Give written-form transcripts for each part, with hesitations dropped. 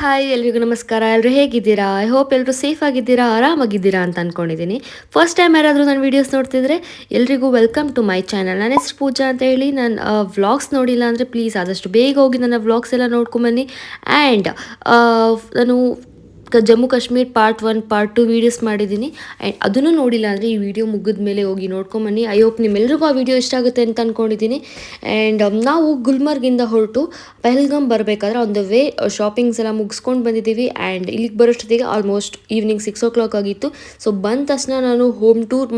Hi ಎಲ್ರಿಗೂ ನಮಸ್ಕಾರ. ಎಲ್ಲರೂ ಹೇಗಿದ್ದೀರಾ? ಐ ಹೋಪ್ ಎಲ್ಲರೂ ಸೇಫ್ ಆಗಿದ್ದೀರಾ, ಆರಾಮಾಗಿದ್ದೀರಾ ಅಂತ ಅಂದ್ಕೊಂಡಿದ್ದೀನಿ. ಫಸ್ಟ್ ಟೈಮ್ ಯಾರಾದರೂ ನನ್ನ ವೀಡಿಯೋಸ್ ನೋಡ್ತಿದ್ರೆ ಎಲ್ರಿಗೂ ವೆಲ್ಕಮ್ ಟು ಮೈ ಚಾನಲ್. ನನ್ನ ಹೆಸರು ಪೂಜಾ ಅಂತ ಹೇಳಿ. ನಾನು ವ್ಲಾಗ್ಸ್ ನೋಡಿಲ್ಲ ಅಂದರೆ ಪ್ಲೀಸ್ ಆದಷ್ಟು ಬೇಗ ಹೋಗಿ ನನ್ನ ವ್ಲಾಗ್ಸ್ ಎಲ್ಲ ನೋಡ್ಕೊಂಬನ್ನಿ. ಆ್ಯಂಡ್ ನಾನು Jammu Kashmir part 1 part 2 videos ಮಾಡಿದ್ದೀನಿ. ಆ್ಯಂಡ್ ಅದನ್ನು ನೋಡಿಲ್ಲ ಅಂದರೆ ಈ ವಿಡಿಯೋ ಮುಗಿದ ಮೇಲೆ ಹೋಗಿ ನೋಡ್ಕೊಂಬನ್ನಿ. ಐ ಹೋಪ್ ನಿಮ್ಮೆಲ್ರಿಗೂ ಆ ವಿಡಿಯೋ ಇಷ್ಟ ಆಗುತ್ತೆ ಅಂತ ಅಂದ್ಕೊಂಡಿದ್ದೀನಿ. ಆ್ಯಂಡ್ ನಾವು ಗುಲ್ಮರ್ಗಿಂದ ಹೊರಟು ಪಹಲ್ಗಾಮ್ ಬರಬೇಕಾದ್ರೆ ಆನ್ ದ ವೇ ಶಾಪಿಂಗ್ಸ್ ಎಲ್ಲ ಮುಗಿಸ್ಕೊಂಡು ಬಂದಿದ್ದೀವಿ. ಆ್ಯಂಡ್ ಇಲ್ಲಿಗೆ ಬರೋಷ್ಟೊತ್ತಿಗೆ ಆಲ್ಮೋಸ್ಟ್ ಈವ್ನಿಂಗ್ 6 o'clock ಆಗಿತ್ತು. ಸೊ ಬಂದ ತಕ್ಷಣ ನಾನು ರೂಮ್ ಟೂರ್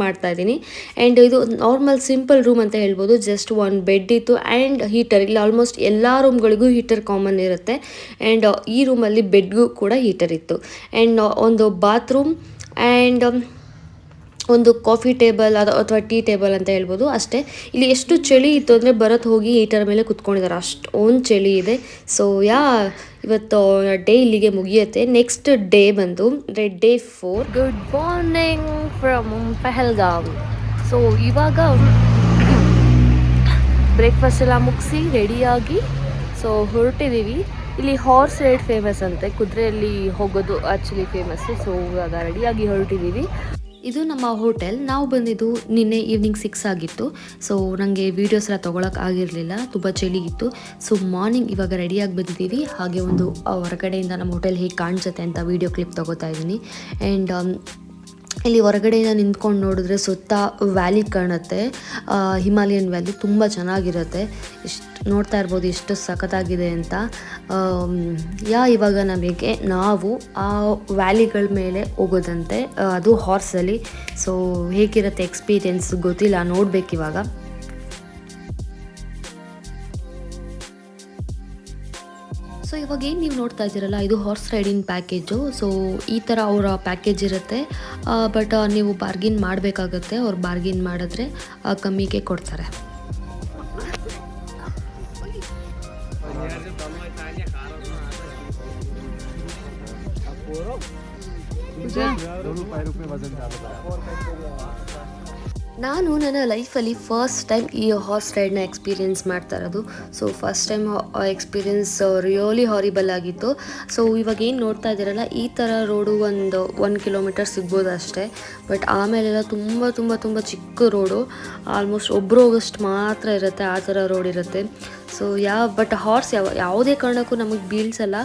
ಮಾಡ್ತಾಯಿದ್ದೀನಿ. ಆ್ಯಂಡ್ ಇದು ನಾರ್ಮಲ್ ಸಿಂಪಲ್ ರೂಮ್ ಅಂತ ಹೇಳ್ಬೋದು. ಜಸ್ಟ್ ಒಂದು ಬೆಡ್ ಇತ್ತು ಆ್ಯಂಡ್ ಹೀಟರ್. ಇಲ್ಲಿ ಆಲ್ಮೋಸ್ಟ್ ಎಲ್ಲ ರೂಮ್ಗಳಿಗೂ ಹೀಟರ್ ಕಾಮನ್ ಇರುತ್ತೆ. ಆ್ಯಂಡ್ ಈ ರೂಮಲ್ಲಿ ಬೆಡ್ಗೂ ಕೂಡ ಹೀಟರ್ ಇತ್ತು. ಆ್ಯಂಡ್ ಒಂದು ಬಾತ್ರೂಮ್ ಆ್ಯಂಡ್ ಒಂದು ಕಾಫಿ ಟೇಬಲ್ ಅಥವಾ ಟೀ ಟೇಬಲ್ ಅಂತ ಹೇಳ್ಬೋದು ಅಷ್ಟೇ. ಇಲ್ಲಿ ಎಷ್ಟು ಚಳಿ ಇತ್ತು ಅಂದರೆ ಭರತ್ ಹೋಗಿ ಹೀಟರ್ ಮೇಲೆ ಕುತ್ಕೊಂಡಿದ್ದಾರೆ, ಅಷ್ಟೊಂದು ಚಳಿ ಇದೆ. ಸೊ ಇವತ್ತು ಡೇ ಇಲ್ಲಿಗೆ ಮುಗಿಯುತ್ತೆ. ನೆಕ್ಸ್ಟ್ ಡೇ ಬಂದು day 4. Good morning from Pahalgam. So ಇವಾಗ ಬ್ರೇಕ್ಫಾಸ್ಟ್ ಎಲ್ಲ ಮುಗಿಸಿ ರೆಡಿಯಾಗಿ ಸೊ ಹೊರಟಿದ್ದೀವಿ. ಇಲ್ಲಿ ಹಾರ್ಸ್ ರೈಡ್ ಫೇಮಸ್ ಅಂತೆ, ಕುದುರೆಯಲ್ಲಿ ಹೋಗೋದು ಆ್ಯಕ್ಚುಲಿ ಫೇಮಸ್ಸು. ಸೊ ಇವಾಗ ರೆಡಿಯಾಗಿ ಹೊರಟಿದ್ದೀವಿ. ಇದು ನಮ್ಮ ಹೋಟೆಲ್. ನಾವು ಬಂದಿದ್ದು ನಿನ್ನೆ ಈವ್ನಿಂಗ್ 6 ಆಗಿತ್ತು. ಸೊ ನನಗೆ ವೀಡಿಯೋಸ್ ಎಲ್ಲ ತೊಗೊಳಕ್ಕೆ ಆಗಿರಲಿಲ್ಲ, ತುಂಬ ಚಳಿ ಇತ್ತು. ಸೊ ಮಾರ್ನಿಂಗ್ ಇವಾಗ ರೆಡಿಯಾಗಿ ಬಂದಿದ್ದೀವಿ. ಹಾಗೆ ಒಂದು ಹೊರಗಡೆಯಿಂದ ನಮ್ಮ ಹೋಟೆಲ್ ಹೇಗೆ ಕಾಣಿಸುತ್ತೆ ಅಂತ ವೀಡಿಯೋ ಕ್ಲಿಪ್ ತೊಗೋತಾ ಇದ್ದೀನಿ. ಆ್ಯಂಡ್ ಇಲ್ಲಿ ಹೊರಗಡೆಯಿಂದ ನಿಂತ್ಕೊಂಡು ನೋಡಿದ್ರೆ ಸುತ್ತ ವ್ಯಾಲಿ ಕಾಣುತ್ತೆ, ಹಿಮಾಲಯನ್ ವ್ಯಾಲಿ ತುಂಬ ಚೆನ್ನಾಗಿರುತ್ತೆ. ನೋಡ್ತಾ ಇರ್ಬೋದು ಎಷ್ಟು ಸಖತ್ತಾಗಿದೆ ಅಂತ. ಇವಾಗ ನಾವು ಆ ವ್ಯಾಲಿಗಳ ಮೇಲೆ ಹೋಗೋದಂತೆ, ಅದು ಹಾರ್ಸಲ್ಲಿ. ಸೊ ಹೇಗಿರುತ್ತೆ ಎಕ್ಸ್ಪೀರಿಯೆನ್ಸ್ ಗೊತ್ತಿಲ್ಲ, ನೋಡಬೇಕಿವಾಗ. ಸೊ ಇವಾಗ ಏನು ನೀವು ನೋಡ್ತಾ ಇದ್ದೀರಲ್ಲ, ಇದು ಹಾರ್ಸ್ ರೈಡಿಂಗ್ ಪ್ಯಾಕೇಜು. ಸೊ ಈ ಥರ ಅವರ ಪ್ಯಾಕೇಜ್ ಇರುತ್ತೆ. ಬಟ್ ನೀವು ಬಾರ್ಗಿನ್ ಮಾಡಬೇಕಾಗತ್ತೆ. ಅವ್ರು ಬಾರ್ಗಿನ್ ಮಾಡಿದ್ರೆ ಕಮ್ಮಿಗೆ ಕೊಡ್ತಾರೆ. ನಾನು ನನ್ನ ಲೈಫಲ್ಲಿ ಫಸ್ಟ್ ಟೈಮ್ ಈ ಹಾರ್ಸ್ ರೈಡ್ನ ಎಕ್ಸ್ಪೀರಿಯೆನ್ಸ್ ಮಾಡ್ತಾ ಇರೋದು. So first time experience really horrible ಆಗಿತ್ತು. ಸೊ ಇವಾಗ ಏನು ನೋಡ್ತಾ ಇದ್ದೀರಲ್ಲ, ಈ ಥರ ರೋಡು ಒಂದು 1 ಕಿಲೋಮೀಟರ್ ಸಿಗ್ಬೋದು ಅಷ್ಟೇ. ಬಟ್ ಆಮೇಲೆಲ್ಲ ತುಂಬ ತುಂಬ ತುಂಬ ಚಿಕ್ಕ ರೋಡು, ಆಲ್ಮೋಸ್ಟ್ ಒಬ್ಬರು ಹೋಗೋಷ್ಟು ಮಾತ್ರ ಇರುತ್ತೆ, ಆ ಥರ ರೋಡ್ ಇರುತ್ತೆ. ಸೊ ಬಟ್ ಹಾರ್ಸ್ ಯಾವುದೇ ಕಾರಣಕ್ಕೂ ನಮಗೆ ಬೀಳ್ಸಲ್ಲ,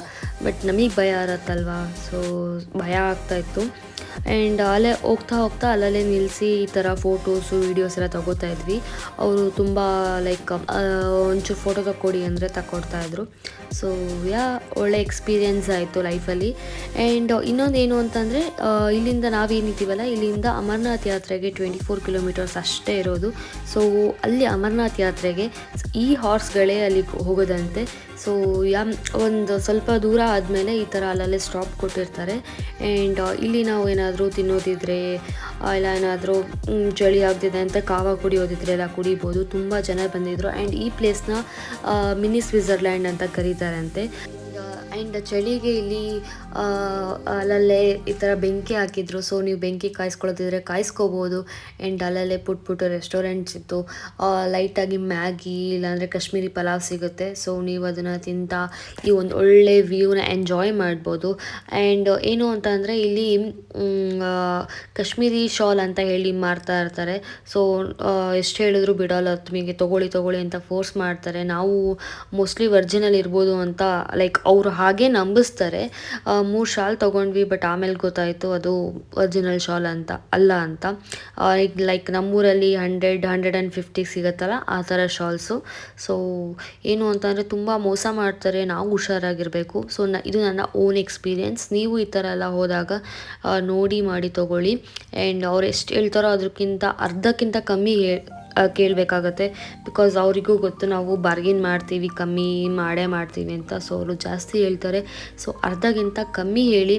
ಬಟ್ ನಮಗೆ ಭಯ ಇರತ್ತಲ್ವ. ಸೊ ಭಯ ಆಗ್ತಾಯಿತ್ತು. ಆ್ಯಂಡ್ ಅಲ್ಲೇ ಹೋಗ್ತಾ ಅಲ್ಲಲ್ಲೇ ನಿಲ್ಲಿಸಿ ಈ ಥರ ಫೋಟೋಸು ವೀಡಿಯೋಸ್ ಎಲ್ಲ ತೊಗೋತಾ ಇದ್ವಿ. ಅವರು ತುಂಬ ಒಂಚೂರು ಫೋಟೋ ತಕ್ಕೊಡಿ ಅಂದರೆ ತಕ್ಕೊಡ್ತಾಯಿದ್ರು. ಸೊ ಒಳ್ಳೆ ಎಕ್ಸ್ಪೀರಿಯೆನ್ಸ್ ಆಯಿತು ಲೈಫಲ್ಲಿ. ಆ್ಯಂಡ್ ಇನ್ನೊಂದೇನು ಅಂತಂದರೆ, ಇಲ್ಲಿಂದ ನಾವೇನಿದ್ದೀವಲ್ಲ, ಇಲ್ಲಿಂದ ಅಮರನಾಥ್ ಯಾತ್ರೆಗೆ 24 ಕಿಲೋಮೀಟರ್ಸ್ ಅಷ್ಟೇ ಇರೋದು. ಸೊ ಅಲ್ಲಿ ಅಮರನಾಥ್ ಯಾತ್ರೆಗೆ ಈ ಹಾರ್ಸ್ಗಳೇ ಅಲ್ಲಿ ಹೋಗೋದಂತೆ. ಸೊ ಒಂದು ಸ್ವಲ್ಪ ದೂರ ಆದಮೇಲೆ ಈ ಥರ ಅಲ್ಲಲ್ಲೇ ಸ್ಟಾಪ್ ಕೊಟ್ಟಿರ್ತಾರೆ. ಆ್ಯಂಡ್ ಇಲ್ಲಿ ನಾವು ಏನಾದರೂ ತಿನ್ನೋದಿದ್ರೆ ಇಲ್ಲ ಏನಾದರೂ ಚಳಿ ಆಗ್ತಿದೆ ಅಂತ ಕಾವ ಕುಡಿಯೋದಿದ್ರೆ ಎಲ್ಲ ಕುಡಿಬೋದು. ತುಂಬ ಜನ ಬಂದಿದ್ದರು. ಆ್ಯಂಡ್ ಈ ಪ್ಲೇಸ್ನ ಮಿನಿ ಸ್ವಿಟ್ಜರ್ಲ್ಯಾಂಡ್ ಅಂತ ಕರೀತಾರಂತೆ. ಆ್ಯಂಡ್ ಚಳಿಗೆ ಇಲ್ಲಿ ಅಲ್ಲಲ್ಲೇ ಈ ಥರ ಬೆಂಕಿ ಹಾಕಿದ್ರು. ಸೊ ನೀವು ಬೆಂಕಿ ಕಾಯಿಸ್ಕೊಳ್ಳೋದಿದ್ರೆ ಕಾಯಿಸ್ಕೋಬೋದು. ಆ್ಯಂಡ್ ಅಲ್ಲಲ್ಲೇ ಪುಟ್ಟ ರೆಸ್ಟೋರೆಂಟ್ಸ್ ಇತ್ತು. ಲೈಟಾಗಿ ಮ್ಯಾಗಿ ಇಲ್ಲಾಂದರೆ ಕಾಶ್ಮೀರಿ ಪಲಾವ್ ಸಿಗುತ್ತೆ. ಸೊ ನೀವು ಅದನ್ನು ತಿಂತ ಈ ಒಂದು ಒಳ್ಳೆ ವ್ಯೂನ ಎಂಜಾಯ್ ಮಾಡ್ಬೋದು. ಆ್ಯಂಡ್ ಏನು ಅಂತ ಅಂದರೆ ಇಲ್ಲಿ ಕಾಶ್ಮೀರಿ ಶಾಲ್ ಅಂತ ಹೇಳಿ ಮಾರ್ತಾ ಇರ್ತಾರೆ. ಸೊ ಎಷ್ಟು ಹೇಳಿದ್ರು ಬಿಡೋಲ್ಲ, ನಿಮಗೆ ತೊಗೊಳ್ಳಿ ಅಂತ ಫೋರ್ಸ್ ಮಾಡ್ತಾರೆ. ನಾವು ಮೋಸ್ಟ್ಲಿ ಒರಿಜಿನಲ್ ಇರ್ಬೋದು ಅಂತ ಲೈಕ್ ಅವರು ಹಾಗೆ ನಂಬಿಸ್ತಾರೆ. 3 ಶಾಲ್ ತೊಗೊಂಡ್ವಿ, ಬಟ್ ಆಮೇಲೆ ಗೊತ್ತಾಯಿತು ಅದು ಒರಿಜಿನಲ್ ಶಾಲ್ ಅಲ್ಲ ಅಂತ. ಲೈಕ್ ನಮ್ಮೂರಲ್ಲಿ 100-150 ಸಿಗುತ್ತಲ್ಲ, ಆ ಥರ ಶಾಲ್ಸು. ಸೊ ಏನು ಅಂತಂದರೆ ತುಂಬ ಮೋಸ ಮಾಡ್ತಾರೆ, ನಾವು ಹುಷಾರಾಗಿರಬೇಕು. ಸೊ ಇದು ನನ್ನ ಓನ್ ಎಕ್ಸ್ಪೀರಿಯೆನ್ಸ್. ನೀವು ಈ ಥರ ಎಲ್ಲ ಹೋದಾಗ ನೋಡಿ ಮಾಡಿ ತೊಗೊಳ್ಳಿ. ಆ್ಯಂಡ್ ಅವ್ರು ಎಷ್ಟು ಹೇಳ್ತಾರೋ ಅದಕ್ಕಿಂತ ಅರ್ಧಕ್ಕಿಂತ ಕಮ್ಮಿ ಕೇಳಬೇಕಾಗತ್ತೆ. ಬಿಕಾಸ್ ಅವರಿಗೂ ಗೊತ್ತು ನಾವು ಬಾರ್ಗಿನ್ ಮಾಡ್ತೀವಿ, ಕಮ್ಮಿ ಮಾಡ್ತೀವಿ ಅಂತ. ಸೊ ಅವರು ಜಾಸ್ತಿ ಹೇಳ್ತಾರೆ. ಸೊ ಅರ್ಧಕ್ಕಿಂತ ಕಮ್ಮಿ ಹೇಳಿ.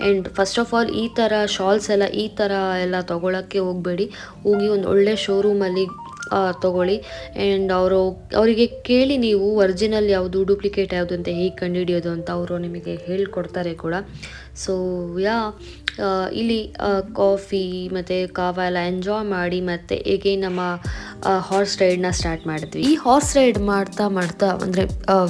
ಆ್ಯಂಡ್ ಫಸ್ಟ್ ಆಫ್ ಆಲ್ ಈ ಥರ ಶಾಲ್ಸ್ ಎಲ್ಲ ಈ ಥರ ಎಲ್ಲ ತೊಗೊಳಕ್ಕೆ ಹೋಗಬೇಡಿ. ಹೋಗಿ ಒಂದು ಒಳ್ಳೆ ಶೋರೂಮಲ್ಲಿ ತೊಗೊಳ್ಳಿ. ಆ್ಯಂಡ್ ಅವರಿಗೆ ಕೇಳಿ ನೀವು ಒರಿಜಿನಲ್ ಯಾವುದು ಡೂಪ್ಲಿಕೇಟ್ ಯಾವುದು ಅಂತ ಹೇಗೆ ಕಂಡುಹಿಡಿಯೋದು ಅಂತ ಅವರು ನಿಮಗೆ ಹೇಳ್ಕೊಡ್ತಾರೆ ಕೂಡ. ಸೊ ಇಲ್ಲಿ ಕಾಫಿ ಮತ್ತು ಕಾವಾ ಎಲ್ಲ ಎಂಜಾಯ್ ಮಾಡಿ ಮತ್ತು ಹೇಗೆ ನಮ್ಮ ಹಾರ್ಸ್ ರೈಡ್ನ ಸ್ಟಾರ್ಟ್ ಮಾಡಿದ್ವಿ. ಈ ಹಾರ್ಸ್ ರೈಡ್ ಮಾಡ್ತಾ ಮಾಡ್ತಾ ಅಂದರೆ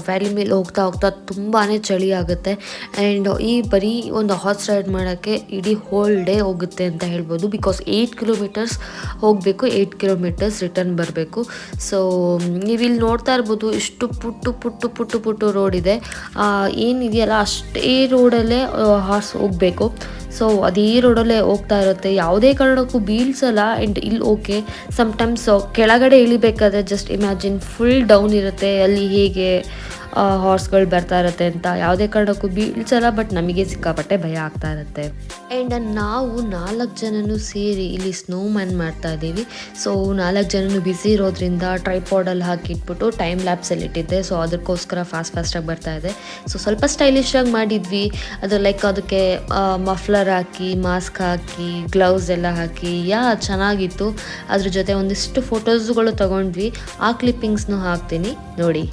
ವ್ಯಾಲಿ ಮೇಲೆ ಹೋಗ್ತಾ ಹೋಗ್ತಾ ತುಂಬಾ ಚಳಿ ಆಗುತ್ತೆ. ಆ್ಯಂಡ್ ಈ ಬರೀ ಒಂದು ಹಾರ್ಸ್ ರೈಡ್ ಮಾಡೋಕ್ಕೆ ಇಡೀ ಹೋಲ್ ಡೇ ಹೋಗುತ್ತೆ ಅಂತ ಹೇಳ್ಬೋದು. ಬಿಕಾಸ್ 8 ಕಿಲೋಮೀಟರ್ಸ್ ಹೋಗಬೇಕು, 8 ಕಿಲೋಮೀಟರ್ಸ್ ರಿಟರ್ನ್ ಬರಬೇಕು. ಸೊ ನೀವು ಇಲ್ಲಿ ನೋಡ್ತಾ ಇರ್ಬೋದು, ಇಷ್ಟು ಪುಟ್ಟು ರೋಡ್ ಇದೆ. ಏನಿದೆಯಲ್ಲ ಅಷ್ಟೇ ರೋಡಲ್ಲೇ ಹಾರ್ಸ್ ಹೋಗಬೇಕು. ಸೊ ಅದೇ ರೋಡಲ್ಲೇ ಹೋಗ್ತಾ ಇರುತ್ತೆ, ಯಾವುದೇ ಕಾರಣಕ್ಕೂ ಬೀಳ್ಸಲ್ಲ. ಆ್ಯಂಡ್ ಇಲ್ಲಿ ಓಕೆ, ಸಮ್ಟೈಮ್ಸ್ ಕೆಳಗಡೆ ಇಳಿಬೇಕಾದ್ರೆ ಜಸ್ಟ್ ಇಮ್ಯಾಜಿನ್ ಫುಲ್ ಡೌನ್ ಇರುತ್ತೆ, ಅಲ್ಲಿ ಹೇಗೆ ಹಾರ್ಸ್ಗಳು ಬರ್ತಾ ಇರುತ್ತೆ ಅಂತ. ಯಾವುದೇ ಕಾರಣಕ್ಕೂ ಬೀಳ್ಸಲ್ಲ, ಬಟ್ ನಮಗೆ ಸಿಕ್ಕಾಪಟ್ಟೆ ಭಯ ಆಗ್ತಾ ಇರುತ್ತೆ. ಆ್ಯಂಡ್ ನಾವು 4 ಜನನೂ ಸೇರಿ ಇಲ್ಲಿ ಸ್ನೋ ಮ್ಯಾನ್ ಮಾಡ್ತಾ ಇದ್ದೀವಿ. ಸೊ 4 ಜನನೂ ಬ್ಯುಸಿ ಇರೋದ್ರಿಂದ ಟ್ರೈಪಾಡಲ್ಲಿ ಹಾಕಿಟ್ಬಿಟ್ಟು ಟೈಮ್ ಲ್ಯಾಪ್ಸಲ್ಲಿ ಇಟ್ಟಿದ್ದೆ. ಸೊ ಅದಕ್ಕೋಸ್ಕರ ಫಾಸ್ಟಾಗಿ ಬರ್ತಾ ಇದೆ. ಸೊ ಸ್ವಲ್ಪ ಸ್ಟೈಲಿಶಾಗಿ ಮಾಡಿದ್ವಿ. ಅದು ಲೈಕ್ ಅದಕ್ಕೆ ಮಫ್ಲರ್ ಹಾಕಿ, ಮಾಸ್ಕ್ ಹಾಕಿ, ಗ್ಲೌಸ್ ಎಲ್ಲ ಹಾಕಿ ಚೆನ್ನಾಗಿತ್ತು. ಅದ್ರ ಜೊತೆ ಒಂದಿಷ್ಟು ಫೋಟೋಸ್ಗಳು ತಗೊಂಡ್ವಿ. ಆ ಕ್ಲಿಪ್ಪಿಂಗ್ಸ್ನು ಹಾಕ್ತೀನಿ ನೋಡಿ.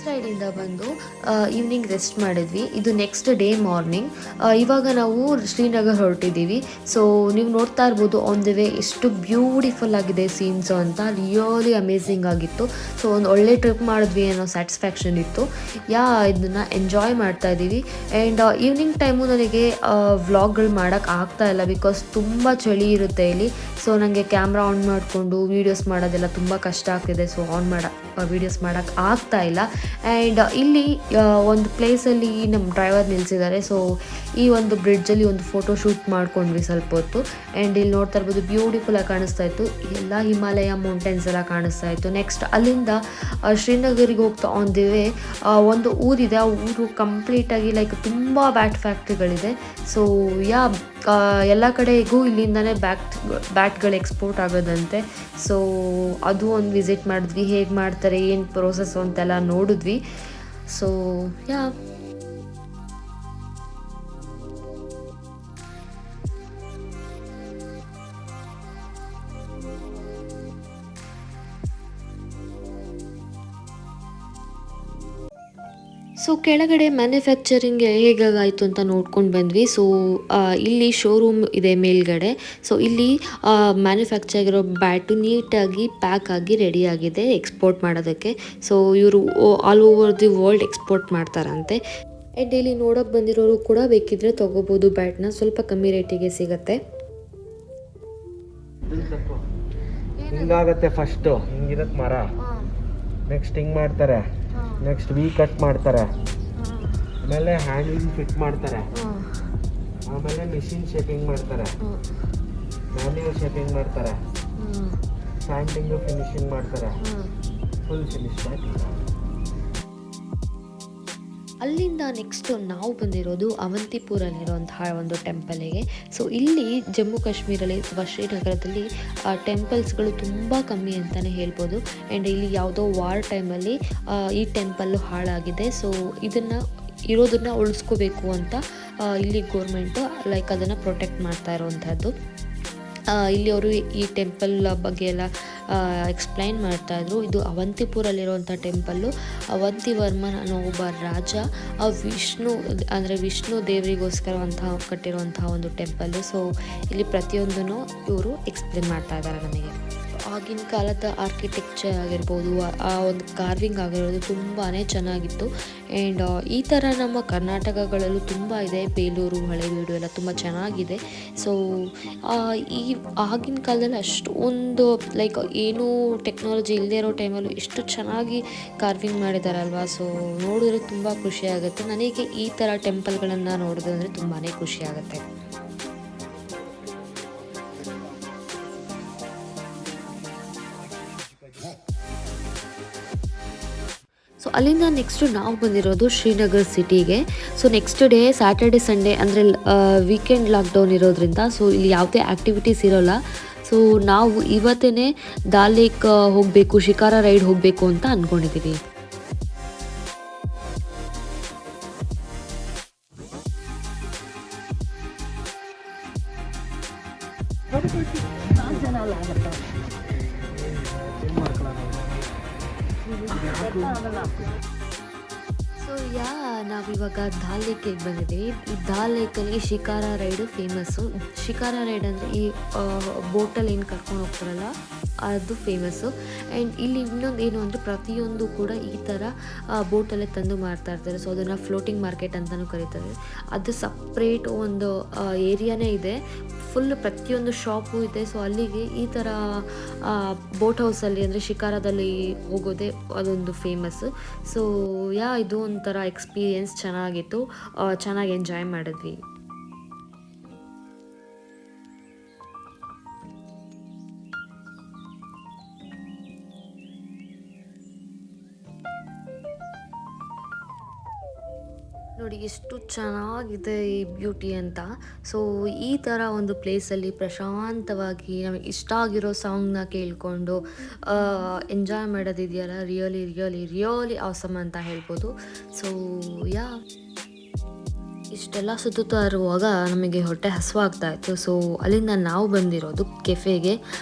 ಸೈಡಿಂದ ಬಂದು ಈವ್ನಿಂಗ್ ರೆಸ್ಟ್ ಮಾಡಿದ್ವಿ. ಇದು ನೆಕ್ಸ್ಟ್ ಡೇ ಮಾರ್ನಿಂಗ್. ಇವಾಗ ನಾವು ಶ್ರೀನಗರ್ ಹೊರಟಿದ್ದೀವಿ. ಸೊ ನೀವು ನೋಡ್ತಾ ಇರ್ಬೋದು ಆನ್ ದ ವೇ ಎಷ್ಟು ಬ್ಯೂಟಿಫುಲ್ ಆಗಿದೆ ಸೀನ್ಸು ಅಂತ. ರಿಯಲಿ ಅಮೇಝಿಂಗ್ ಆಗಿತ್ತು. ಸೊ ಒಂದು ಒಳ್ಳೆ ಟ್ರಿಪ್ ಮಾಡಿದ್ವಿ ಅನ್ನೋ ಸ್ಯಾಟಿಸ್ಫ್ಯಾಕ್ಷನ್ ಇತ್ತು. ಇದನ್ನು ಎಂಜಾಯ್ ಮಾಡ್ತಾ ಇದ್ದೀವಿ. ಆ್ಯಂಡ್ ಈವ್ನಿಂಗ್ ಟೈಮು ನನಗೆ ವ್ಲಾಗ್ಗಳು ಮಾಡೋಕ್ಕೆ ಆಗ್ತಾ ಇಲ್ಲ, ಬಿಕಾಸ್ ತುಂಬ ಚಳಿ ಇರುತ್ತೆ ಇಲ್ಲಿ. ಸೊ ನನಗೆ ಕ್ಯಾಮ್ರಾ ಆನ್ ಮಾಡಿಕೊಂಡು ವೀಡಿಯೋಸ್ ಮಾಡೋದೆಲ್ಲ ತುಂಬ ಕಷ್ಟ ಆಗ್ತಿದೆ. ಸೊ ವೀಡಿಯೋಸ್ ಮಾಡೋಕ್ಕೆ ಆಗ್ತಾ ಇಲ್ಲ. ಆ್ಯಂಡ್ ಇಲ್ಲಿ ಒಂದು ಪ್ಲೇಸಲ್ಲಿ ನಮ್ಮ ಡ್ರೈವರ್ ನಿಲ್ಲಿಸಿದ್ದಾರೆ. ಸೊ ಈ ಒಂದು ಬ್ರಿಡ್ಜಲ್ಲಿ ಒಂದು ಫೋಟೋ ಶೂಟ್ ಮಾಡ್ಕೊಂಡ್ವಿ ಸ್ವಲ್ಪ ಹೊತ್ತು. ಆ್ಯಂಡ್ ಇಲ್ಲಿ ನೋಡ್ತಾ ಇರ್ಬೋದು, ಬ್ಯೂಟಿಫುಲ್ಲಾಗಿ ಕಾಣಿಸ್ತಾ ಇತ್ತು. ಎಲ್ಲ ಹಿಮಾಲಯ ಮೌಂಟೇನ್ಸ್ ಎಲ್ಲ ಕಾಣಿಸ್ತಾ ಇತ್ತು. ನೆಕ್ಸ್ಟ್ ಅಲ್ಲಿಂದ ಶ್ರೀನಗರಿಗೆ ಹೋಗ್ತಾ ಆನ್ ದಿ ವೇ ಒಂದು ಊರಿದೆ. ಆ ಊರು ಕಂಪ್ಲೀಟಾಗಿ ಲೈಕ್ ತುಂಬ ಬ್ಯಾಟ್ ಫ್ಯಾಕ್ಟ್ರಿಗಳಿದೆ. ಸೊ ಎಲ್ಲ ಕಡೆಗೂ ಇಲ್ಲಿಂದನೇ ಬ್ಯಾಟ್ಗಳು ಎಕ್ಸ್ಪೋರ್ಟ್ ಆಗೋದಂತೆ. ಸೊ ಅದು ಒಂದು ವಿಸಿಟ್ ಮಾಡಿದ್ವಿ. ಹೇಗೆ ಮಾಡ್ತಾರೆ, ಏನು ಪ್ರೋಸೆಸ್ಸು ಅಂತೆಲ್ಲ ನೋಡಿದ್ವಿ. ಸೊ ಕೆಳಗಡೆ ಮ್ಯಾನುಫ್ಯಾಕ್ಚರಿಂಗ್ ಹೇಗಾಯಿತು ಅಂತ ನೋಡ್ಕೊಂಡು ಬಂದ್ವಿ. ಸೊ ಇಲ್ಲಿ ಶೋರೂಮ್ ಇದೆ ಮೇಲ್ಗಡೆ. ಸೊ ಇಲ್ಲಿ ಮ್ಯಾನುಫ್ಯಾಕ್ಚರ್ ಆಗಿರೋ ಬ್ಯಾಟು ನೀಟಾಗಿ ಪ್ಯಾಕ್ ಆಗಿ ರೆಡಿಯಾಗಿದೆ ಎಕ್ಸ್ಪೋರ್ಟ್ ಮಾಡೋದಕ್ಕೆ. ಸೊ ಇವರು all over the world export ಮಾಡ್ತಾರಂತೆ. ಆ್ಯಂಡ್ ಇಲ್ಲಿ ನೋಡೋಕೆ ಬಂದಿರೋರು ಕೂಡ ಬೇಕಿದ್ರೆ ತೊಗೋಬೋದು ಬ್ಯಾಟ್ನ, ಸ್ವಲ್ಪ ಕಮ್ಮಿ ರೇಟಿಗೆ ಸಿಗುತ್ತೆ. ಹಿಂಗಾಗತ್ತೆ ಫಸ್ಟು, ಹಿಂಗಿರತ್ತೆ ಮರ. ನೆಕ್ಸ್ಟ್ ಹಿಂಗೆ ಮಾಡ್ತಾರೆ, ನೆಕ್ಸ್ಟ್ ಕಟ್ ಮಾಡ್ತಾರೆ, ಆಮೇಲೆ ಹ್ಯಾಂಡ್ಲಿಂಗ್ ಫಿಟ್ ಮಾಡ್ತಾರೆ, ಆಮೇಲೆ ಮಿಷಿನ್ ಶೇಪಿಂಗ್ ಮಾಡ್ತಾರೆ, ಮ್ಯಾನ್ಯುವಲ್ ಶೇಪಿಂಗ್ ಮಾಡ್ತಾರೆ, ಸ್ಯಾಂಡಿಂಗು ಫಿನಿಶಿಂಗ್ ಮಾಡ್ತಾರೆ, ಫುಲ್ ಫಿನಿಶ್ ಮಾಡಿ. ಅಲ್ಲಿಂದ ನೆಕ್ಸ್ಟು ನಾವು ಬಂದಿರೋದು ಅವಂತಿಪುರಲ್ಲಿರುವಂತಹ ಒಂದು ಟೆಂಪಲಿಗೆ. ಸೊ ಇಲ್ಲಿ ಜಮ್ಮು ಕಾಶ್ಮೀರಲ್ಲಿ ಅಥವಾ ಶ್ರೀನಗರದಲ್ಲಿ ಟೆಂಪಲ್ಸ್ಗಳು ತುಂಬ ಕಮ್ಮಿ ಅಂತಲೇ ಹೇಳ್ಬೋದು. ಆ್ಯಂಡ್ ಇಲ್ಲಿ ಯಾವುದೋ ವಾರ್ ಟೈಮಲ್ಲಿ ಈ ಟೆಂಪಲ್ಲು ಹಾಳಾಗಿದೆ. ಸೊ ಇರೋದನ್ನು ಉಳಿಸ್ಕೋಬೇಕು ಅಂತ ಇಲ್ಲಿ ಗೋರ್ಮೆಂಟು ಲೈಕ್ ಅದನ್ನು ಪ್ರೊಟೆಕ್ಟ್ ಮಾಡ್ತಾ ಇರೋವಂಥದ್ದು. ಇಲ್ಲಿ ಅವರು ಈ ಟೆಂಪಲ್ ಬಗ್ಗೆ ಎಲ್ಲ ಎಕ್ಸ್ಪ್ಲೈನ್ ಮಾಡ್ತಾಯಿದ್ರು. ಇದು ಅವಂತಿಪುರಲ್ಲಿರುವಂಥ ಟೆಂಪಲ್ಲು. ಅವಂತಿವರ್ಮನ್ ಅನ್ನೋ ಒಬ್ಬ ರಾಜ ವಿಷ್ಣು ದೇವರಿಗೋಸ್ಕರ ಕಟ್ಟಿರುವಂತಹ ಒಂದು ಟೆಂಪಲ್ಲು. ಸೊ ಇಲ್ಲಿ ಪ್ರತಿಯೊಂದನ್ನು ಇವರು ಎಕ್ಸ್ಪ್ಲೇನ್ ಮಾಡ್ತಾ ಇದ್ದಾರೆ ನಮಗೆ. ಆಗಿನ ಕಾಲದ ಆರ್ಕಿಟೆಕ್ಚರ್ ಆಗಿರ್ಬೋದು, ಆ ಒಂದು ಕಾರ್ವಿಂಗ್ ಆಗಿರೋದು ತುಂಬಾ ಚೆನ್ನಾಗಿತ್ತು. ಆ್ಯಂಡ್ ಈ ಥರ ನಮ್ಮ ಕರ್ನಾಟಕಗಳಲ್ಲೂ ತುಂಬ ಇದೆ. ಬೇಲೂರು, ಹಳೇಬೀಡು ಎಲ್ಲ ತುಂಬ ಚೆನ್ನಾಗಿದೆ. ಸೊ ಈ ಆಗಿನ ಕಾಲದಲ್ಲಿ ಅಷ್ಟೊಂದು ಲೈಕ್ ಏನೂ ಟೆಕ್ನಾಲಜಿ ಇಲ್ಲದೆ ಇರೋ ಟೈಮಲ್ಲೂ ಎಷ್ಟು ಚೆನ್ನಾಗಿ ಕಾರ್ವಿಂಗ್ ಮಾಡಿದಾರಲ್ವ. ಸೊ ನೋಡಿದ್ರೆ ತುಂಬ ಖುಷಿಯಾಗುತ್ತೆ. ನನಗೆ ಈ ಥರ ಟೆಂಪಲ್ಗಳನ್ನು ನೋಡೋದಂದರೆ ತುಂಬಾ ಖುಷಿಯಾಗುತ್ತೆ. ಸೊ ಅಲ್ಲಿಂದ ನೆಕ್ಸ್ಟು ನಾವು ಬಂದಿರೋದು ಶ್ರೀನಗರ್ ಸಿಟಿಗೆ. So next day Saturday Sunday ಅಂದರೆ ವೀಕೆಂಡ್ ಲಾಕ್ಡೌನ್ ಇರೋದ್ರಿಂದ ಸೊ ಇಲ್ಲಿ ಯಾವುದೇ ಆ್ಯಕ್ಟಿವಿಟೀಸ್ ಇರೋಲ್ಲ. ಸೊ ನಾವು ಇವತ್ತೇ ದಾಲ್ ಲೇಕ್ ಹೋಗಬೇಕು, ಶಿಕಾರ ರೈಡ್ ಹೋಗಬೇಕು ಅಂತ ಅಂದ್ಕೊಂಡಿದ್ದೀವಿ. ಸೊ ನಾವಿವಾಗ ದಾಲ್ ಲೇಕ್ಗೆ ಬಂದಿದ್ದೀವಿ. ಈ ದಾಲ್ ಲೇಕಲ್ಲಿ ಶಿಕಾರ ರೈಡು ಫೇಮಸ್ಸು. ಶಿಕಾರ ರೈಡ್ ಅಂದರೆ ಈ ಬೋಟಲ್ಲಿ ಏನು ಕರ್ಕೊಂಡು ಹೋಗ್ತಾರಲ್ಲ ಅದು ಫೇಮಸ್ಸು. ಆ್ಯಂಡ್ ಇಲ್ಲಿ ಇನ್ನೊಂದು ಏನು ಅಂದರೆ ಪ್ರತಿಯೊಂದು ಕೂಡ ಈ ಥರ ಬೋಟಲ್ಲೇ ತಂದು ಮಾರ್ತಾ ಇರ್ತಾರೆ. ಸೊ ಅದನ್ನು ಫ್ಲೋಟಿಂಗ್ ಮಾರ್ಕೆಟ್ ಅಂತಲೂ ಕರೀತಾರೆ. ಅದು ಸಪ್ರೇಟ್ ಒಂದು ಏರಿಯಾನೇ ಇದೆ, ಫುಲ್ ಪ್ರತಿಯೊಂದು ಶಾಪು ಇದೆ. ಸೊ ಅಲ್ಲಿಗೆ ಈ ಥರ ಬೋಟ್ ಹೌಸಲ್ಲಿ ಅಂದರೆ ಶಿಕಾರದಲ್ಲಿ ಹೋಗೋದೇ ಅದೊಂದು ಫೇಮಸ್ಸು. ಸೊ ಇದು ಒಂಥರ ಎಕ್ಸ್ಪೀರಿಯೆನ್ಸ್ ಚೆನ್ನಾಗಿತ್ತು, ಚೆನ್ನಾಗಿ ಎಂಜಾಯ್ ಮಾಡಿದ್ವಿ. ನೋಡಿ ಎಷ್ಟು ಚೆನ್ನಾಗಿದೆ ಈ ಬ್ಯೂಟಿ ಅಂತ. ಸೊ ಈ ಥರ ಒಂದು ಪ್ಲೇಸಲ್ಲಿ ಪ್ರಶಾಂತವಾಗಿ ನಮಗೆ ಇಷ್ಟ ಆಗಿರೋ ಸಾಂಗ್ನ ಕೇಳಿಕೊಂಡು ಎಂಜಾಯ್ ಮಾಡೋದಿದೆಯಲ್ಲ, ರಿಯಲಿ ರಿಯಲಿ ರಿಯಲಿ ಆಸಮ್ ಅಂತ ಹೇಳ್ಬೋದು. ಸೊ ಇಷ್ಟೆಲ್ಲ ಸುತ್ತುತ್ತಾ ಇರುವಾಗ ನಮಗೆ ಹೊಟ್ಟೆ ಹಸಿವಾಗ್ತಾ ಇತ್ತು. ಸೊ ಅಲ್ಲಿಂದ ನಾವು ಬಂದಿರೋದು ಕೆಫೆಗೆ.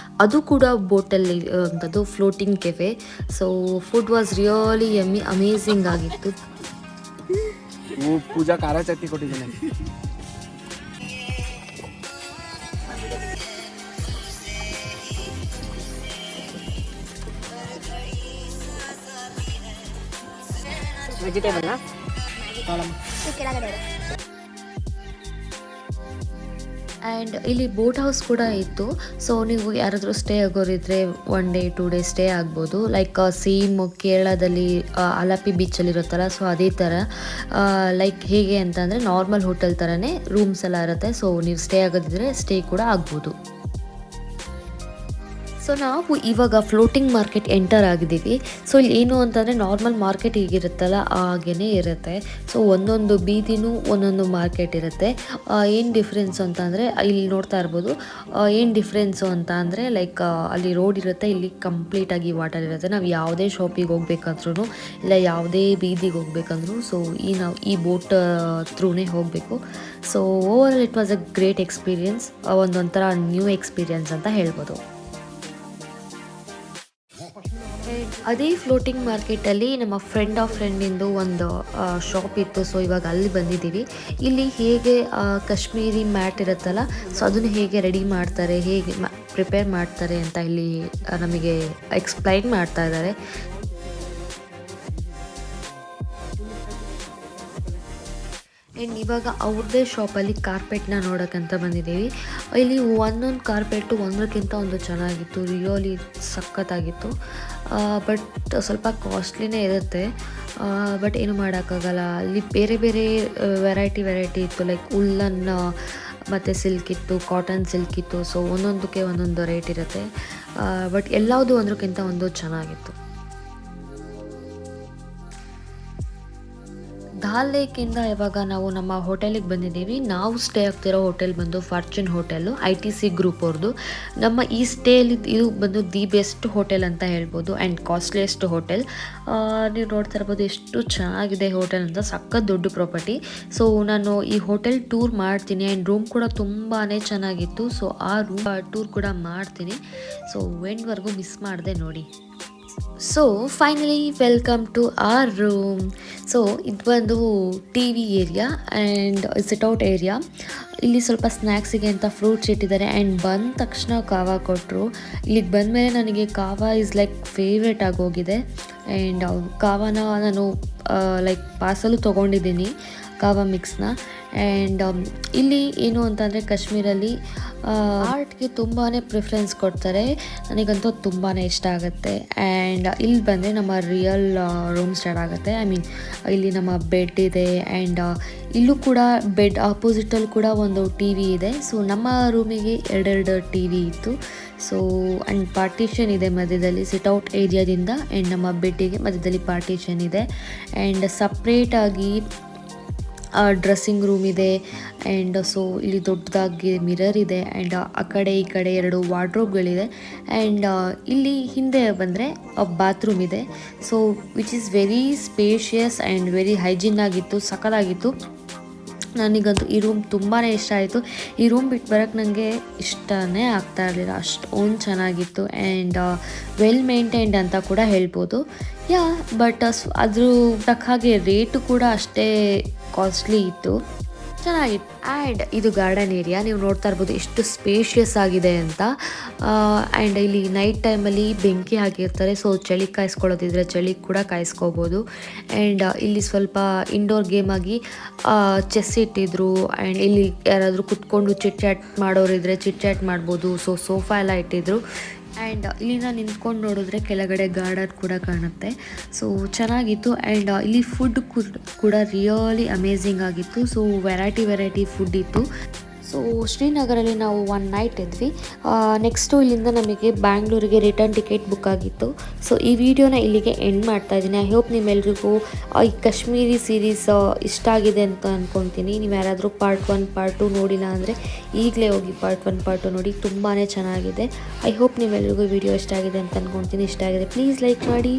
ಅದು ಕೂಡ ಬೋಟಲ್ಲಿ ಅಂಥದ್ದು floating cafe. So food was really amazing ಆಗಿತ್ತು. ಪೂಜಾ ಖಾರ ಚಟ್ನಿ ಕೊಟ್ಟಿದ್ದೀನಿ. ವೆಜಿಟೇಬಲ್ ಆ್ಯಂಡ್ ಇಲ್ಲಿ ಬೋಟ್ ಹೌಸ್ ಕೂಡ ಇತ್ತು. ಸೊ ನೀವು ಯಾರಾದರೂ ಸ್ಟೇ ಆಗೋರಿದ್ರೆ 1 day 2 days ಸ್ಟೇ ಆಗ್ಬೋದು. ಲೈಕ್ ಸೇಮ್ ಕೇರಳದಲ್ಲಿ ಅಲಪಿ ಬೀಚಲ್ಲಿರುತ್ತಲ್ಲ, ಸೊ ಅದೇ ಥರ ಲೈಕ್ ಹೇಗೆ ಅಂತಂದರೆ ನಾರ್ಮಲ್ ಹೋಟೆಲ್ ಥರನೇ ರೂಮ್ಸ್ ಎಲ್ಲ ಇರುತ್ತೆ. ಸೊ ನೀವು ಸ್ಟೇ ಆಗೋದಿದ್ರೆ ಸ್ಟೇ ಕೂಡ ಆಗ್ಬೋದು. ಸೊ ನಾವು ಇವಾಗ ಫ್ಲೋಟಿಂಗ್ ಮಾರ್ಕೆಟ್ ಎಂಟರ್ ಆಗಿದ್ದೀವಿ. ಸೊ ಇಲ್ಲಿ ಏನು ಅಂತಂದರೆ ನಾರ್ಮಲ್ ಮಾರ್ಕೆಟ್ ಹೀಗಿರುತ್ತಲ್ಲ ಹಾಗೇ ಇರುತ್ತೆ. ಸೊ ಒಂದೊಂದು ಬೀದಿನೂ ಒಂದೊಂದು ಮಾರ್ಕೆಟ್ ಇರುತ್ತೆ. ಏನು ಡಿಫ್ರೆನ್ಸು ಅಂತಂದರೆ ಇಲ್ಲಿ ನೋಡ್ತಾ ಇರ್ಬೋದು. ಏನು ಡಿಫ್ರೆನ್ಸು ಅಂತ ಅಂದರೆ ಲೈಕ್ ಅಲ್ಲಿ ರೋಡ್ ಇರುತ್ತೆ, ಇಲ್ಲಿ ಕಂಪ್ಲೀಟಾಗಿ ವಾಟರ್ ಇರುತ್ತೆ. ನಾವು ಯಾವುದೇ ಶಾಪಿಗೆ ಹೋಗ್ಬೇಕಂದ್ರೂ ಇಲ್ಲ ಯಾವುದೇ ಬೀದಿಗೆ ಹೋಗ್ಬೇಕಂದ್ರೂ ಸೊ ನಾವು ಈ ಬೋಟ್ ಥ್ರೂನೇ ಹೋಗಬೇಕು. So over it was a great experience, ಒಂದೊಂಥರ ನ್ಯೂ ಎಕ್ಸ್ಪೀರಿಯನ್ಸ್ ಅಂತ ಹೇಳ್ಬೋದು. ಅದೇ ಫ್ಲೋಟಿಂಗ್ ಮಾರ್ಕೆಟಲ್ಲಿ ನಮ್ಮ ಫ್ರೆಂಡಿಂದು ಒಂದು ಶಾಪ್ ಇತ್ತು. ಸೊ ಇವಾಗ ಅಲ್ಲಿ ಬಂದಿದ್ದೀವಿ. ಇಲ್ಲಿ ಹೇಗೆ ಕಾಶ್ಮೀರಿ ಮ್ಯಾಟ್ ಇರುತ್ತಲ್ಲ, ಸೊ ಅದನ್ನು ಹೇಗೆ ರೆಡಿ ಮಾಡ್ತಾರೆ, ಹೇಗೆ ಪ್ರಿಪೇರ್ ಮಾಡ್ತಾರೆ ಅಂತ ಇಲ್ಲಿ ನಮಗೆ ಎಕ್ಸ್ಪ್ಲೈನ್ ಮಾಡ್ತಾ ಇದ್ದಾರೆ. ಆ್ಯಂಡ್ ಇವಾಗ ಅವ್ರದ್ದೇ ಶಾಪಲ್ಲಿ ಕಾರ್ಪೆಟ್ನ ನೋಡೋಕ್ಕಂತ ಬಂದಿದ್ದೀವಿ. ಇಲ್ಲಿ ಒಂದೊಂದು ಕಾರ್ಪೆಟು ಒಂದಕ್ಕಿಂತ ಒಂದು ಚೆನ್ನಾಗಿತ್ತು, ರಿಯಲಿ ಸಖತ್ತಾಗಿತ್ತು. ಬಟ್ ಸ್ವಲ್ಪ ಕಾಸ್ಟ್ಲಿನೇ ಇರುತ್ತೆ. ಬಟ್ ಏನು ಮಾಡೋಕ್ಕಾಗಲ್ಲ, ಅಲ್ಲಿ ಬೇರೆ ಬೇರೆ ವೆರೈಟಿ ಇತ್ತು. ಲೈಕ್ ಉಲ್ಲನ್ ಮತ್ತು ಸಿಲ್ಕ್ ಇತ್ತು, ಕಾಟನ್ ಸಿಲ್ಕ್ ಇತ್ತು. ಸೊ ಒಂದೊಂದಕ್ಕೆ ಒಂದೊಂದು ರೇಟ್ ಇರುತ್ತೆ. ಬಟ್ ಎಲ್ಲವುದು ಒಂದಕ್ಕಿಂತ ಒಂದು ಚೆನ್ನಾಗಿತ್ತು. ದಾಲ್ ಲೇಕಿಂದ ಇವಾಗ ನಾವು ನಮ್ಮ ಹೋಟೆಲಿಗೆ ಬಂದಿದ್ದೀವಿ. ನಾವು ಸ್ಟೇ ಆಗ್ತಿರೋ ಹೋಟೆಲ್ ಬಂದು ಫಾರ್ಚೂನ್ ಹೋಟೆಲ್ಲು, ITC ಗ್ರೂಪ್ ಅವ್ರದ್ದು. ನಮ್ಮ ಈ ಸ್ಟೇಲಿ ಇದು ಬಂದು ದಿ ಬೆಸ್ಟ್ ಹೋಟೆಲ್ ಅಂತ ಹೇಳ್ಬೋದು ಆ್ಯಂಡ್ ಕಾಸ್ಟ್ಲಿಯೆಸ್ಟ್ ಹೋಟೆಲ್. ನೀವು ನೋಡ್ತಾ ಇರ್ಬೋದು ಎಷ್ಟು ಚೆನ್ನಾಗಿದೆ ಹೋಟೆಲ್ ಅಂತ, ಸಖತ್ ದೊಡ್ಡ ಪ್ರಾಪರ್ಟಿ. ಸೊ ನಾನು ಈ ಹೋಟೆಲ್ ಟೂರ್ ಮಾಡ್ತೀನಿ ಆ್ಯಂಡ್ ರೂಮ್ ಕೂಡ ತುಂಬಾ ಚೆನ್ನಾಗಿತ್ತು. ಸೊ ಆ ರೂಮ್ ಟೂರ್ ಕೂಡ ಮಾಡ್ತೀನಿ. ಸೊ ಎಂಡ್ವರೆಗೂ ಮಿಸ್ ಮಾಡಿದೆ ನೋಡಿ. So finally welcome to our room. So ಇದು ಬಂದು TV area and sit out area. ಇಲ್ಲಿ ಸ್ವಲ್ಪ ಸ್ನ್ಯಾಕ್ಸಿಗೆ ಅಂತ ಫ್ರೂಟ್ಸ್ ಇಟ್ಟಿದ್ದಾರೆ ಆ್ಯಂಡ್ ಬಂದ ತಕ್ಷಣ ಕಾವಾ ಕೊಟ್ಟರು. ಇಲ್ಲಿಗೆ ಬಂದಮೇಲೆ ನನಗೆ ಕಾವಾ ಈಸ್ ಲೈಕ್ ಫೇವ್ರೇಟ್ ಆಗೋಗಿದೆ. ಆ್ಯಂಡ್ ಕಾವಾನ ನಾನು ಲೈಕ್ ಪಾರ್ಸಲು ತೊಗೊಂಡಿದ್ದೀನಿ, ಕಾವಾ ಮಿಕ್ಸ್ನ. ಆ್ಯಂಡ್ ಇಲ್ಲಿ ಏನು ಅಂತಂದರೆ ಕಾಶ್ಮೀರಲ್ಲಿ ಆರ್ಟ್ಗೆ ತುಂಬಾ ಪ್ರಿಫರೆನ್ಸ್ ಕೊಡ್ತಾರೆ. ನನಗಂತೂ ತುಂಬಾ ಇಷ್ಟ ಆಗುತ್ತೆ. ಆ್ಯಂಡ್ ಇಲ್ಲಿ ಬಂದರೆ ನಮ್ಮ ರಿಯಲ್ ರೂಮ್ ಸ್ಟಾರ್ಟ್ ಆಗುತ್ತೆ. ಐ ಮೀನ್ ಇಲ್ಲಿ ನಮ್ಮ ಬೆಡ್ ಇದೆ ಆ್ಯಂಡ್ ಇಲ್ಲೂ ಕೂಡ ಬೆಡ್ ಆಪೋಸಿಟಲ್ಲಿ ಕೂಡ ಒಂದು TV ಇದೆ. ಸೊ ನಮ್ಮ ರೂಮಿಗೆ 2 TV ಇತ್ತು. ಸೊ ಆ್ಯಂಡ್ ಪಾರ್ಟಿಷನ್ ಇದೆ ಮಧ್ಯದಲ್ಲಿ ಸಿಟ್ಔಟ್ ಏರಿಯಾದಿಂದ, ಆ್ಯಂಡ್ ನಮ್ಮ ಬೆಡ್ಡಿಗೆ ಮಧ್ಯದಲ್ಲಿ ಪಾರ್ಟಿಷನ್ ಇದೆ. ಆ್ಯಂಡ್ ಸಪ್ರೇಟಾಗಿ ಡ್ರೆಸ್ಸಿಂಗ್ ರೂಮ್ ಇದೆ. ಆ್ಯಂಡ್ ಸೊ ಇಲ್ಲಿ ದೊಡ್ಡದಾಗಿ ಮಿರರ್ ಇದೆ ಆ್ಯಂಡ್ ಆ ಕಡೆ ಈ ಕಡೆ 2 ವಾರ್ಡ್ರೋಬ್ಗಳಿದೆ. ಆ್ಯಂಡ್ ಇಲ್ಲಿ ಹಿಂದೆ ಬಂದರೆ ಬಾತ್ರೂಮ್ ಇದೆ. So which is very spacious and very hygiene ಆಗಿತ್ತು, ಸಖತ್ತಾಗಿತ್ತು. ನನಗಂತೂ ಈ ರೂಮ್ ತುಂಬಾ ಇಷ್ಟ ಆಯಿತು. ಈ ರೂಮ್ ಬಿಟ್ಟು ಬರೋಕ್ಕೆ ನನಗೆ ಇಷ್ಟನೇ ಆಗ್ತಾ ಇರಲಿಲ್ಲ, ಅಷ್ಟೊಂದು ಚೆನ್ನಾಗಿತ್ತು ಆ್ಯಂಡ್ ವೆಲ್ ಮೇಂಟೈನ್ಡ್ ಅಂತ ಕೂಡ ಹೇಳ್ಬೋದು. ಬಟ್ ಅದ್ರ ತಕ್ಕ ಹಾಗೆ ರೇಟು ಕೂಡ ಅಷ್ಟೇ ಕಾಸ್ಟ್ಲಿ ಇತ್ತು, ಚೆನ್ನಾಗಿತ್ತು. ಆ್ಯಂಡ್ ಇದು ಗಾರ್ಡನ್ ಏರಿಯಾ, ನೀವು ನೋಡ್ತಾ ಇರ್ಬೋದು ಎಷ್ಟು ಸ್ಪೇಷಿಯಸ್ ಆಗಿದೆ ಅಂತ. ಆ್ಯಂಡ್ ಇಲ್ಲಿ ನೈಟ್ ಟೈಮಲ್ಲಿ ಬೆಂಕಿ ಹಾಕಿರ್ತಾರೆ, ಸೊ ಚಳಿ ಕಾಯಿಸ್ಕೊಳ್ಳೋದಿದ್ರೆ ಚಳಿ ಕೂಡ ಕಾಯಿಸ್ಕೋಬೋದು. ಆ್ಯಂಡ್ ಇಲ್ಲಿ ಸ್ವಲ್ಪ ಇಂಡೋರ್ ಗೇಮ್ ಆಗಿ ಚೆಸ್ ಇಟ್ಟಿದ್ರು. ಆ್ಯಂಡ್ ಇಲ್ಲಿ ಯಾರಾದರೂ ಕುತ್ಕೊಂಡು ಚಿಟ್ ಚಾಟ್ ಮಾಡೋರಿದ್ರೆ ಚಿಟ್ ಚಾಟ್ ಮಾಡ್ಬೋದು. ಸೊ ಸೋಫಾ ಎಲ್ಲ ಇಟ್ಟಿದ್ರು. ಆ್ಯಂಡ್ ಇಲ್ಲಿಂದ ನಿಂತ್ಕೊಂಡು ನೋಡಿದ್ರೆ ಕೆಳಗಡೆ ಗಾರ್ಡನ್ ಕೂಡ ಕಾಣುತ್ತೆ. ಸೊ ಚೆನ್ನಾಗಿತ್ತು. ಆ್ಯಂಡ್ ಇಲ್ಲಿ ಫುಡ್ ಕೂಡ ರಿಯಲಿ ಅಮೇಝಿಂಗ್ ಆಗಿತ್ತು. ಸೊ ವೆರೈಟಿ ಫುಡ್ ಇತ್ತು. ಸೊ ಶ್ರೀನಗರಲ್ಲಿ ನಾವು 1 ನೈಟ್ ಇದ್ವಿ. ನೆಕ್ಸ್ಟು ಇಲ್ಲಿಂದ ನಮಗೆ ಬ್ಯಾಂಗ್ಳೂರಿಗೆ ರಿಟರ್ನ್ ಟಿಕೆಟ್ ಬುಕ್ ಆಗಿತ್ತು. ಸೊ ಈ ವಿಡಿಯೋನ ಇಲ್ಲಿಗೆ ಎಂಡ್ ಮಾಡ್ತಾ ಇದ್ದೀನಿ. ಐ ಹೋಪ್ ನಿಮ್ಮೆಲ್ರಿಗೂ ಈ ಕಾಶ್ಮೀರಿ ಸೀರೀಸ್ ಇಷ್ಟ ಆಗಿದೆ ಅಂತ ಅಂದ್ಕೊತೀನಿ. ನೀವು ಯಾರಾದರೂ ಪಾರ್ಟ್ 1 ಪಾರ್ಟ್ 2 ನೋಡಿಲ್ಲ ಅಂದರೆ ಈಗಲೇ ಹೋಗಿ ಪಾರ್ಟ್ 1 ಪಾರ್ಟ್ 2 ನೋಡಿ, ತುಂಬಾ ಚೆನ್ನಾಗಿದೆ. ಐ ಹೋಪ್ ನಿಮ್ಮೆಲ್ರಿಗೂ ವಿಡಿಯೋ ಇಷ್ಟ ಆಗಿದೆ ಅಂತ ಅಂದ್ಕೊತೀನಿ. ಇಷ್ಟ ಆಗಿದೆ ಪ್ಲೀಸ್ ಲೈಕ್ ಮಾಡಿ,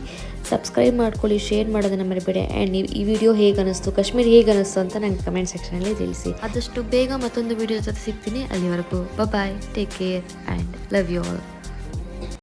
ಸಬ್ಸ್ಕ್ರೈಬ್ ಮಾಡ್ಕೊಳ್ಳಿ, ಶೇರ್ ಮಾಡೋದನ್ನು ಮರಿಬೇಡಿ. ಆ್ಯಂಡ್ ನೀವು ಈ ವಿಡಿಯೋ ಹೇಗೆ ಅನ್ನಿಸ್ತು, ಕಾಶ್ಮೀರ್ ಹೇಗೆ ಅನ್ನಿಸ್ತು ಅಂತ ನಂಗೆ ಕಮೆಂಟ್ ಸೆಕ್ಷನಲ್ಲಿ ತಿಳಿಸಿ. ಆದಷ್ಟು ಬೇಗ ಮತ್ತೊಂದು ವಿಡಿಯೋ ಜೊತೆ ಸಿಗ್ತೀನಿ. ಅಲ್ಲಿವರೆಗೂ bye, take care and love you all.